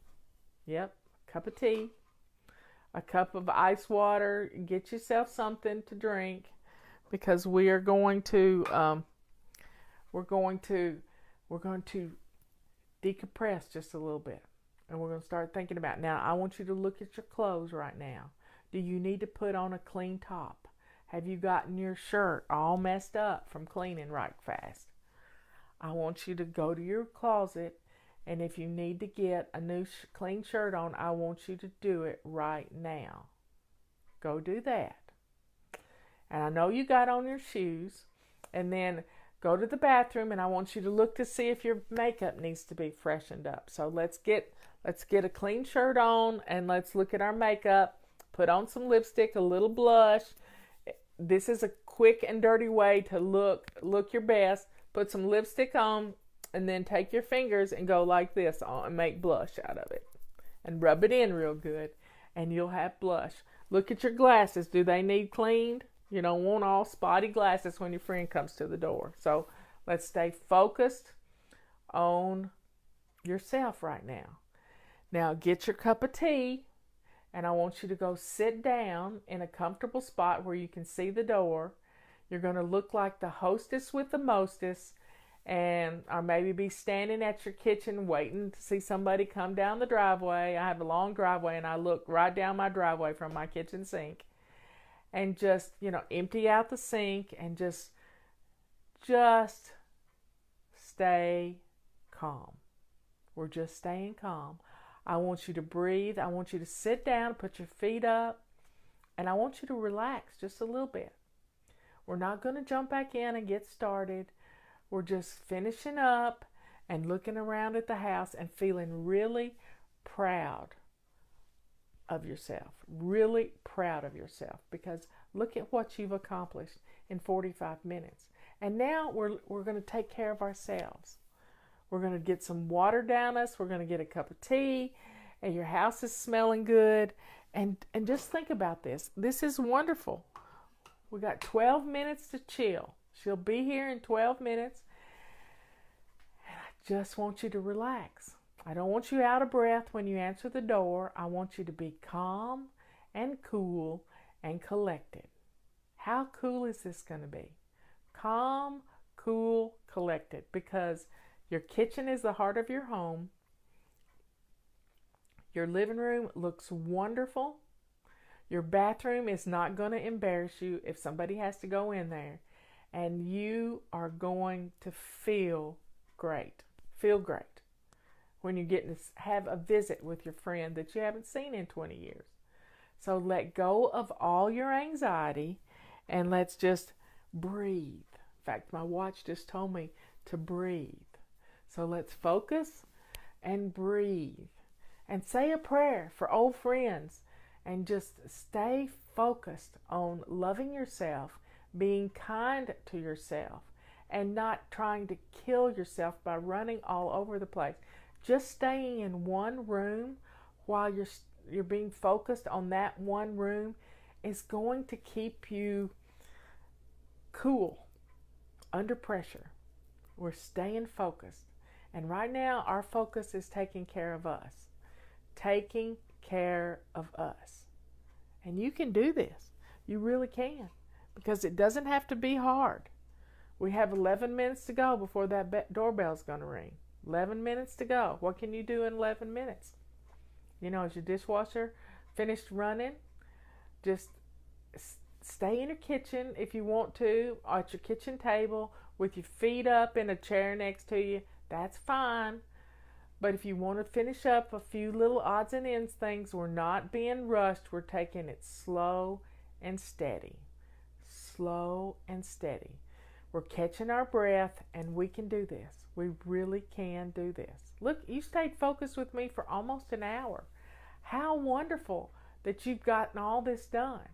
Yep, a cup of tea. A cup of ice water. Get yourself something to drink, because we are going to decompress just a little bit, and we're going to start thinking about. Now, I want you to look at your clothes right now. Do you need to put on a clean top? Have you gotten your shirt all messed up from cleaning right fast? I want you to go to your closet, and if you need to get a new clean shirt on, I want you to do it right now. Go do that. And I know you got on your shoes, and then go to the bathroom, and I want you to look to see if your makeup needs to be freshened up. So let's get a clean shirt on, and let's look at our makeup. Put on some lipstick, a little blush. This is a quick and dirty way to look your best. Put some lipstick on, and then take your fingers and go like this and make blush out of it. And rub it in real good, and you'll have blush. Look at your glasses. Do they need cleaned? You don't want all spotty glasses when your friend comes to the door. So let's stay focused on yourself right now. Now get your cup of tea, and I want you to go sit down in a comfortable spot where you can see the door. You're going to look like the hostess with the mostest, or maybe be standing at your kitchen waiting to see somebody come down the driveway. I have a long driveway, and I look right down my driveway from my kitchen sink. And just, empty out the sink, and just stay calm. We're just staying calm. I want you to breathe. I want you to sit down, put your feet up, and I want you to relax just a little bit. We're not going to jump back in and get started. We're just finishing up and looking around at the house and feeling really proud of yourself. Really proud of yourself, because look at what you've accomplished in 45 minutes. And now we're going to take care of ourselves. We're going to get some water down us. We're going to get a cup of tea, and your house is smelling good. And just think about this. This is wonderful. We got 12 minutes to chill. She'll be here in 12 minutes. And I just want you to relax. I don't want you out of breath when you answer the door. I want you to be calm and cool and collected. How cool is this going to be? Calm, cool, collected. Because your kitchen is the heart of your home. Your living room looks wonderful. Your bathroom is not going to embarrass you if somebody has to go in there. And you are going to feel great. Feel great when you're getting to have a visit with your friend that you haven't seen in 20 years. So let go of all your anxiety and let's just breathe. In fact, my watch just told me to breathe. So let's focus and breathe. And say a prayer for old friends. And just stay focused on loving yourself, being kind to yourself, and not trying to kill yourself by running all over the place. Just staying in one room while you're being focused on that one room is going to keep you cool under pressure. We're staying focused. And right now, our focus is taking care of us. Taking care of us. And you can do this. You really can. Because it doesn't have to be hard. We have 11 minutes to go before that doorbell's going to ring. 11 minutes to go. What can you do in 11 minutes? You know, is your dishwasher finished running? Just stay in your kitchen if you want to, at your kitchen table, with your feet up in a chair next to you. That's fine. But if you want to finish up a few little odds and ends things, we're not being rushed. We're taking it slow and steady. Slow and steady. We're catching our breath, and we can do this. We really can do this. Look, you stayed focused with me for almost an hour. How wonderful that you've gotten all this done.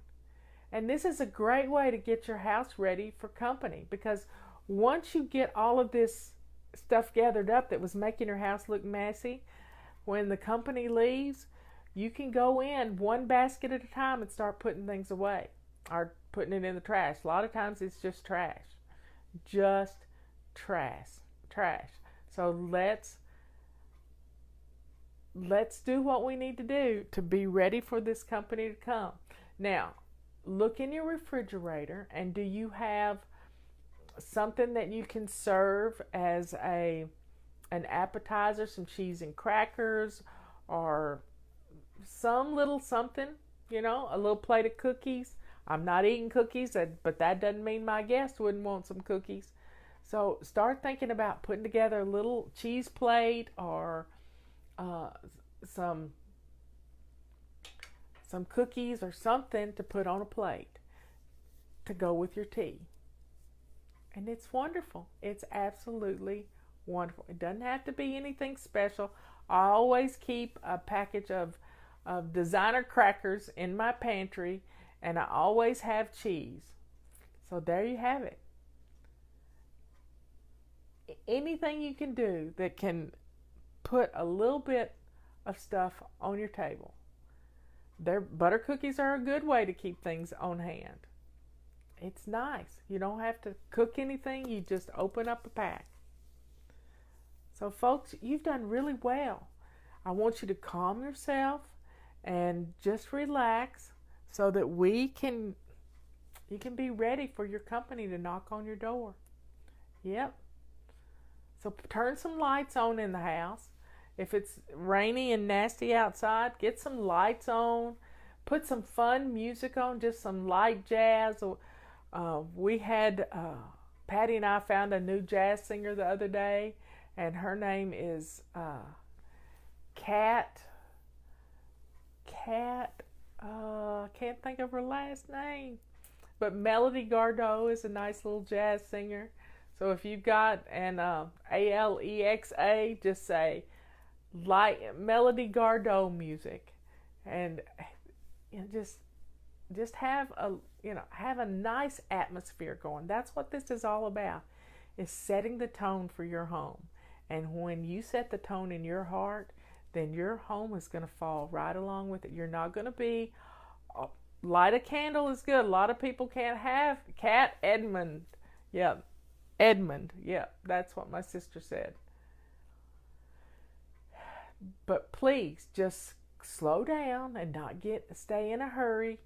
And this is a great way to get your house ready for company, because once you get all of this stuff gathered up that was making your house look messy, when the company leaves, you can go in one basket at a time and start putting things away or putting it in the trash. A lot of times it's just trash. Just trash. So let's do what we need to do to be ready for this company to come. Now, look in your refrigerator, and do you have something that you can serve as an appetizer, some cheese and crackers, or some little something, you know, a little plate of cookies. I'm not eating cookies, but that doesn't mean my guest wouldn't want some cookies. So start thinking about putting together a little cheese plate or some cookies or something to put on a plate to go with your tea. And it's wonderful. It's absolutely wonderful. It doesn't have to be anything special. I always keep a package of designer crackers in my pantry, and I always have cheese. So there you have it. Anything you can do that can put a little bit of stuff on your table. Butter cookies are a good way to keep things on hand. It's nice. You don't have to cook anything. You just open up a pack. So folks, you've done really well. I want you to calm yourself and just relax so that you can be ready for your company to knock on your door. Yep. So turn some lights on in the house. If it's rainy and nasty outside, get some lights on. Put some fun music on, just some light jazz. We had, Patty and I found a new jazz singer the other day, and her name is Can't think of her last name. But Melody Gardot is a nice little jazz singer. So if you've got an Alexa, just say Melody Gardot music, and just have a nice atmosphere going. That's what this is all about, is setting the tone for your home. And when you set the tone in your heart, then your home is going to fall right along with it. You're not going to be, light a candle is good. A lot of people can't have Cat Edmund, Yeah, Edmund. Yeah, that's what my sister said. But please just slow down and not stay in a hurry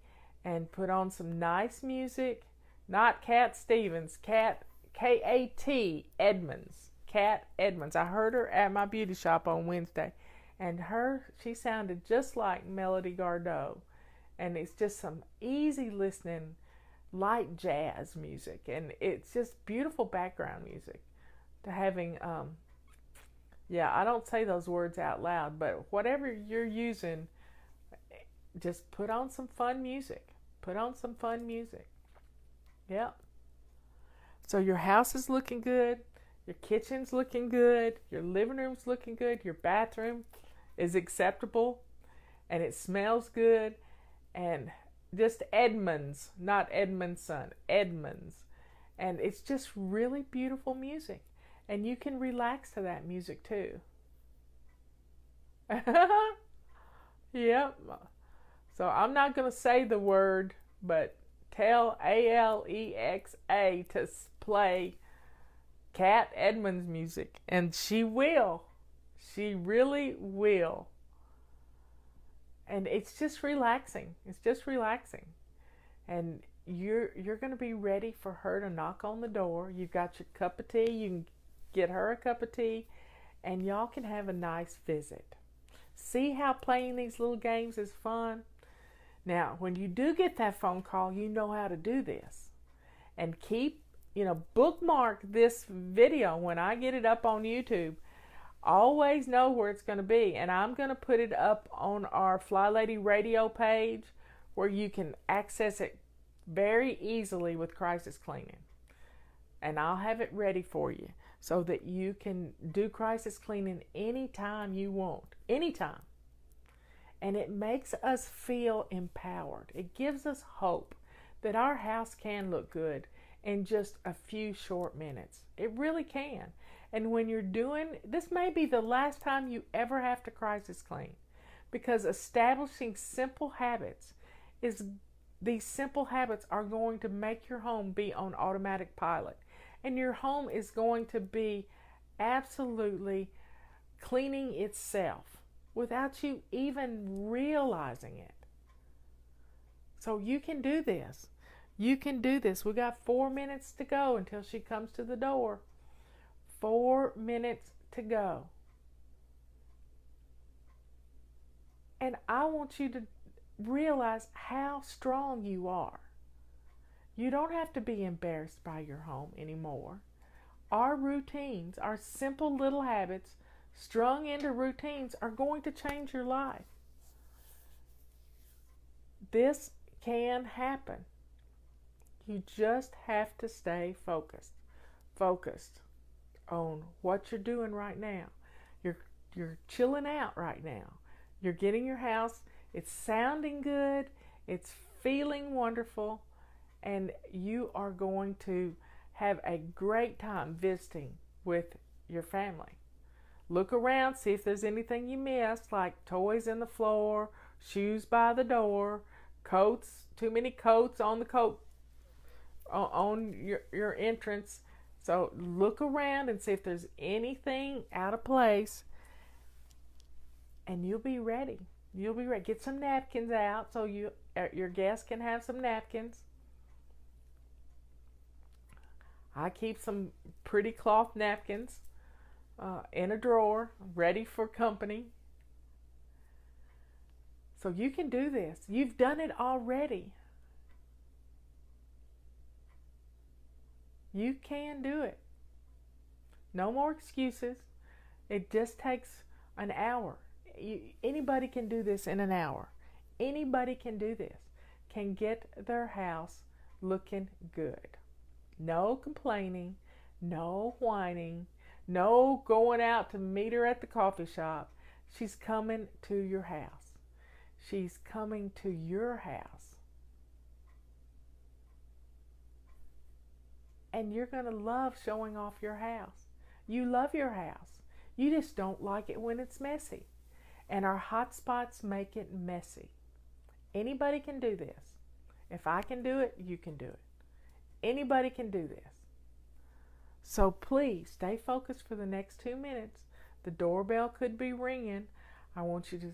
and put on some nice music. Not Cat Stevens, Cat Kat Edmonds. Cat Edmonds. I heard her at my beauty shop on Wednesday, and she sounded just like Melody Gardot. And it's just some easy listening light jazz music, and it's just beautiful background music to having yeah, I don't say those words out loud, but whatever you're using, just put on some fun music. Put on some fun music. Yep. So your house is looking good, your kitchen's looking good, your living room's looking good, your bathroom is acceptable, and it smells good, and just Edmonds, not Edmondson, Edmonds. And it's just really beautiful music. And you can relax to that music too. Yep. So I'm not going to say the word, but tell Alexa to play Cat Edmonds music. And she will. She really will. And it's just relaxing. It's just relaxing. And you're going to be ready for her to knock on the door. You've got your cup of tea. You can get her a cup of tea, and y'all can have a nice visit. See how playing these little games is fun? Now, when you do get that phone call, you know how to do this. And bookmark this video when I get it up on YouTube. Always know where it's going to be. And I'm going to put it up on our Fly Lady Radio page where you can access it very easily with crisis cleaning. And I'll have it ready for you so that you can do crisis cleaning anytime you want. Anytime. And it makes us feel empowered. It gives us hope that our house can look good in just a few short minutes. It really can. And when you're doing, this may be the last time you ever have to crisis clean, because establishing simple habits these simple habits are going to make your home be on automatic pilot. And your home is going to be absolutely cleaning itself without you even realizing it. So you can do this. You can do this. We got 4 minutes to go until she comes to the door. 4 minutes to go. And I want you to realize how strong you are. You don't have to be embarrassed by your home anymore. Our routines, our simple little habits, strung into routines, are going to change your life. This can happen. You just have to stay focused. Focused on what you're doing right now. You're chilling out right now. You're getting your house, it's sounding good, it's feeling wonderful, and you are going to have a great time visiting with your family. Look around, see if there's anything you missed, like toys in the floor, shoes by the door, coats, too many coats on the coat on your entrance. So look around and see if there's anything out of place, and you'll be ready. You'll be ready. Get some napkins out so your guests can have some napkins. I keep some pretty cloth napkins in a drawer, ready for company. So you can do this. You've done it already. You can do it. No more excuses. It just takes an hour. Anybody can do this in an hour. Anybody can do this. Can get their house looking good. No complaining. No whining. No going out to meet her at the coffee shop. She's coming to your house. She's coming to your house. And you're going to love showing off your house. You love your house. You just don't like it when it's messy. And our hot spots make it messy. Anybody can do this. If I can do it, you can do it. Anybody can do this. So please stay focused for the next 2 minutes. The doorbell could be ringing. I want you to